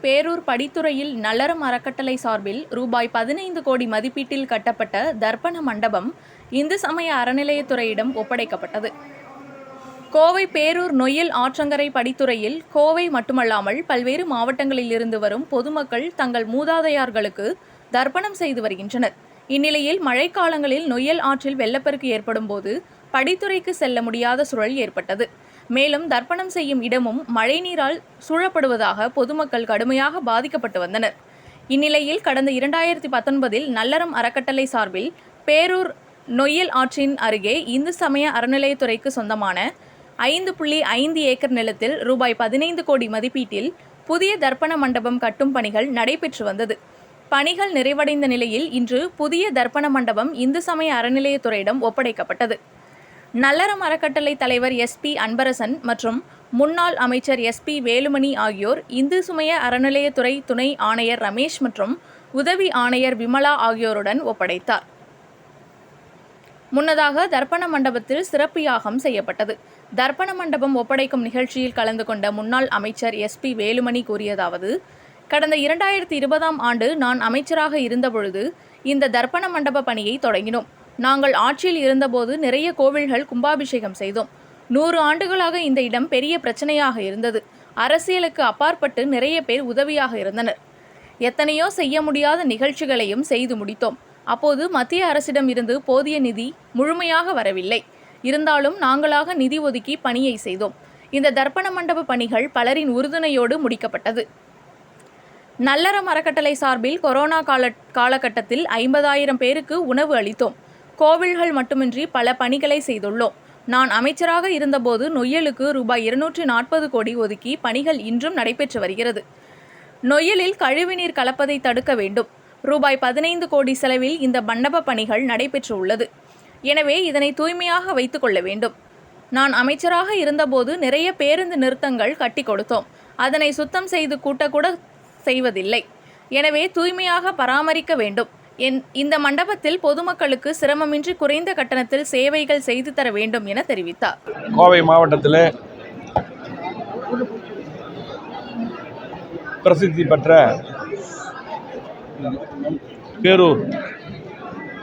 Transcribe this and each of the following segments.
பேரூர் படித்துறையில் நல்லறம் அறக்கட்டளை சார்பில் ரூபாய் 15 கோடி மதிப்பீட்டில் கட்டப்பட்ட தர்ப்பண மண்டபம் இந்து சமய அறநிலையத்துறையிடம் ஒப்படைக்கப்பட்டது. கோவை பேரூர் நொய்யல் ஆற்றங்கரை படித்துறையில் கோவை மட்டுமல்லாமல் பல்வேறு மாவட்டங்களில் இருந்து வரும் பொதுமக்கள் தங்கள் மூதாதையர்களுக்கு தர்ப்பணம் செய்து வருகின்றனர். இந்நிலையில் மழைக்காலங்களில் நொய்யல் ஆற்றில் வெள்ளப்பெருக்கு ஏற்படும் போது படித்துறைக்கு செல்ல முடியாத சூழல் ஏற்பட்டது. மேலும் தர்ப்பணம் செய்யும் இடமும் மழைநீரால் சூழப்படுவதாக பொதுமக்கள் கடுமையாக பாதிக்கப்பட்டு வந்தனர். இந்நிலையில் கடந்த 2019 நல்லறம் அறக்கட்டளை சார்பில் பேரூர் நொய்யல் ஆற்றின் அருகே இந்து சமய அறநிலையத்துறைக்கு சொந்தமான 5.5 ஏக்கர் நிலத்தில் ரூபாய் 15 கோடி மதிப்பீட்டில் புதிய தர்ப்பண மண்டபம் கட்டும் பணிகள் நடைபெற்று வந்தது. பணிகள் நிறைவடைந்த நிலையில் இன்று புதிய தர்ப்பண மண்டபம் இந்து சமய அறநிலையத்துறையிடம் ஒப்படைக்கப்பட்டது. நல்லறம் அறக்கட்டளை தலைவர் SP அன்பரசன் மற்றும் முன்னாள் அமைச்சர் SP வேலுமணி ஆகியோர் இந்து சமய அறநிலையத்துறை துணை ஆணையர் ரமேஷ் மற்றும் உதவி ஆணையர் விமலா ஆகியோருடன் ஒப்படைத்தார். முன்னதாக தர்ப்பண மண்டபத்தில் சிறப்பு யாகம் செய்யப்பட்டது. தர்ப்பண மண்டபம் ஒப்படைக்கும் நிகழ்ச்சியில் கலந்து கொண்ட முன்னாள் அமைச்சர் SP வேலுமணி கூறியதாவது: கடந்த 2020ஆம் ஆண்டு நான் அமைச்சராக இருந்தபொழுது இந்த தர்ப்பண மண்டப பணியை தொடங்கினோம். நாங்கள் ஆட்சியில் இருந்தபோது நிறைய கோவில்கள் கும்பாபிஷேகம் செய்தோம். 100 ஆண்டுகளாக இந்த இடம் பெரிய பிரச்சனையாக இருந்தது. அரசியலுக்கு அப்பாற்பட்டு நிறைய பேர் உதவியாக இருந்தனர். எத்தனையோ செய்ய முடியாத நிகழ்ச்சிகளையும் செய்து முடித்தோம். அப்போது மத்திய அரசிடம் இருந்து போதிய நிதி முழுமையாக வரவில்லை. இருந்தாலும் நாங்களாக நிதி ஒதுக்கி பணியை செய்தோம். இந்த தர்ப்பண மண்டப பணிகள் பலரின் உறுதுணையோடு முடிக்கப்பட்டது. நல்லறம் அறக்கட்டளை சார்பில் கொரோனா காலகட்டத்தில் 50,000 பேருக்கு உணவு அளித்தோம். கோவில்கள் மட்டுமின்றி பல பணிகளை செய்துள்ளோம். நான் அமைச்சராக இருந்தபோது நொய்யலுக்கு ரூபாய் 240 கோடி ஒதுக்கி பணிகள் இன்றும் நடைபெற்று வருகிறது. நொய்யலில் கழிவுநீர் கலப்பதை தடுக்க வேண்டும். ரூபாய் 15 கோடி செலவில் இந்த மண்டப பணிகள் நடைபெற்று உள்ளது. எனவே இதனை தூய்மையாக வைத்துக் கொள்ள வேண்டும். நான் அமைச்சராக இருந்தபோது நிறைய பேருந்து நிறுத்தங்கள் கட்டி கொடுத்தோம். அதனை சுத்தம் செய்து கூட்டக்கூட செய்வதில்லை. எனவே தூய்மையாக பராமரிக்க வேண்டும். இந்த மண்டபத்தில் பொதுமக்களுக்கு சிரமமின்றி குறைந்த கட்டணத்தில் சேவைகள் செய்து தர வேண்டும் என தெரிவித்தார். கோவை மாவட்டத்தில் பிரசித்தி பெற்ற பேரூர்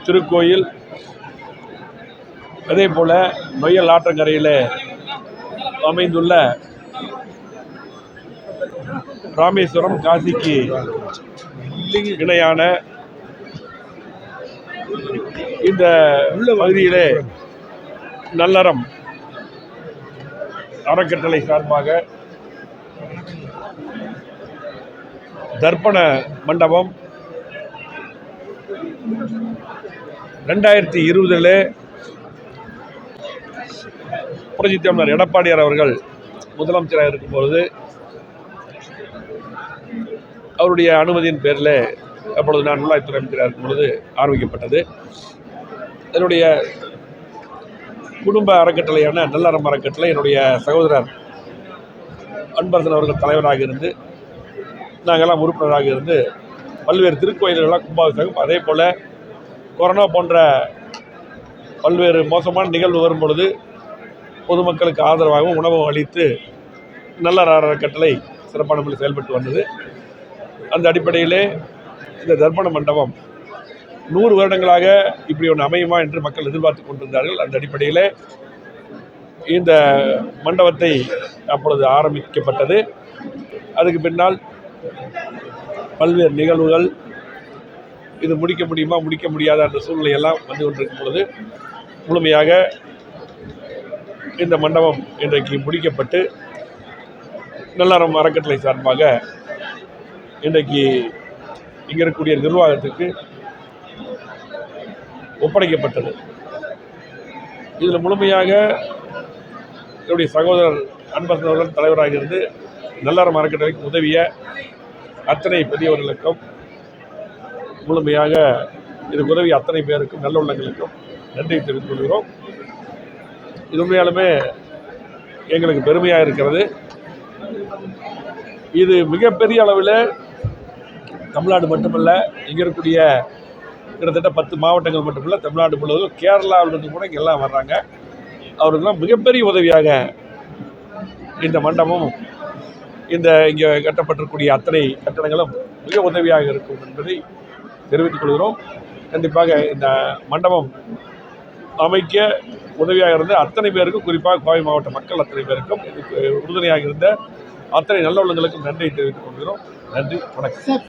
திருக்கோயில், அதே போல நொய்யல் ஆற்றங்கரையில் அமைந்துள்ள ராமேஸ்வரம் காசிக்கு இணையான இந்த பகுதியிலே நல்லறம் அறக்கட்டளை சார்பாக தர்ப்பண மண்டபம் 2020 புரட்சித் தலைவர் எடப்பாடியார் அவர்கள் முதலமைச்சராக இருக்கும்பொழுது அவருடைய அனுமதியின் பேரில் அப்பொழுது நான் உள்ளாட்சித்துறை அமைச்சராக இருக்கும் பொழுது ஆரம்பிக்கப்பட்டது. என்னுடைய குடும்ப அறக்கட்டளையான நல்லறம் அறக்கட்டளை என்னுடைய சகோதரர் அன்பரசன் அவர்கள் தலைவராக இருந்து நாங்கள்லாம் உறுப்பினராக இருந்து பல்வேறு திருக்கோயில்கள்லாம் கும்பாபிஷேகம், அதே போல் கொரோனா போன்ற பல்வேறு மோசமான நிகழ்வு வரும் பொழுது பொதுமக்களுக்கு ஆதரவாகவும் உணவும் அளித்து நல்லற அறக்கட்டளை சிறப்பான முறையில் செயல்பட்டு வந்தது. அந்த அடிப்படையிலே இந்த தர்ப்பண மண்டபம் 100 வருடங்களாக இப்படி ஒன்று அமையுமா என்று மக்கள் எதிர்பார்த்து கொண்டிருந்தார்கள். அந்த அடிப்படையில் இந்த மண்டபத்தை அப்பொழுது ஆரம்பிக்கப்பட்டது. அதுக்கு பின்னால் பல்வேறு நிகழ்வுகள், இது முடிக்க முடியுமா முடிக்க முடியாத அந்த சூழ்நிலையெல்லாம் வந்து கொண்டிருக்கும் பொழுது முழுமையாக இந்த மண்டபம் இன்றைக்கு முடிக்கப்பட்டு நல்லறம் அறக்கட்டளை சார்பாக இன்றைக்கு இங்கே இருக்கக்கூடிய நிர்வாகத்துக்கு ஒப்படைக்கப்பட்டது. இதில் முழுமையாக என்னுடைய சகோதரர் அன்பரசன் அவர்கள் தலைவராக இருந்து நல்லறம் அறக்கட்டளைக்கு உதவிய அத்தனை பெரியவர்களுக்கும், முழுமையாக இதுக்கு உதவிய அத்தனை பேருக்கும், நல்ல உள்ளங்களுக்கும் நன்றி தெரிவித்துக் கொள்கிறோம். இது உண்மையாலுமே எங்களுக்கு பெருமையாக இருக்கிறது. இது மிகப்பெரிய அளவில் தமிழ்நாடு மட்டுமல்ல, இங்கே இருக்கக்கூடிய கிட்டத்தட்ட 10 மாவட்டங்கள் மட்டுமல்ல, தமிழ்நாடு முழுவதும் கேரளாவிலிருந்து கூட இங்கெல்லாம் வர்றாங்க. அவருக்கெல்லாம் மிகப்பெரிய உதவியாக இந்த மண்டபம் இங்கே கட்டப்பட்டிருக்கக்கூடிய அத்தனை கட்டடங்களும் மிக உதவியாக இருக்கும் என்பதை தெரிவித்துக் கொள்கிறோம். கண்டிப்பாக இந்த மண்டபம் அமைக்க உதவியாக இருந்த அத்தனை பேருக்கும், குறிப்பாக கோவை மாவட்ட மக்கள் அத்தனை பேருக்கும், இதுக்கு உறுதுணையாக இருந்த அத்தனை நல்ல உள்ளங்களுக்கும் நன்றியை தெரிவித்துக் கொள்கிறோம். நன்றி, வணக்கம்.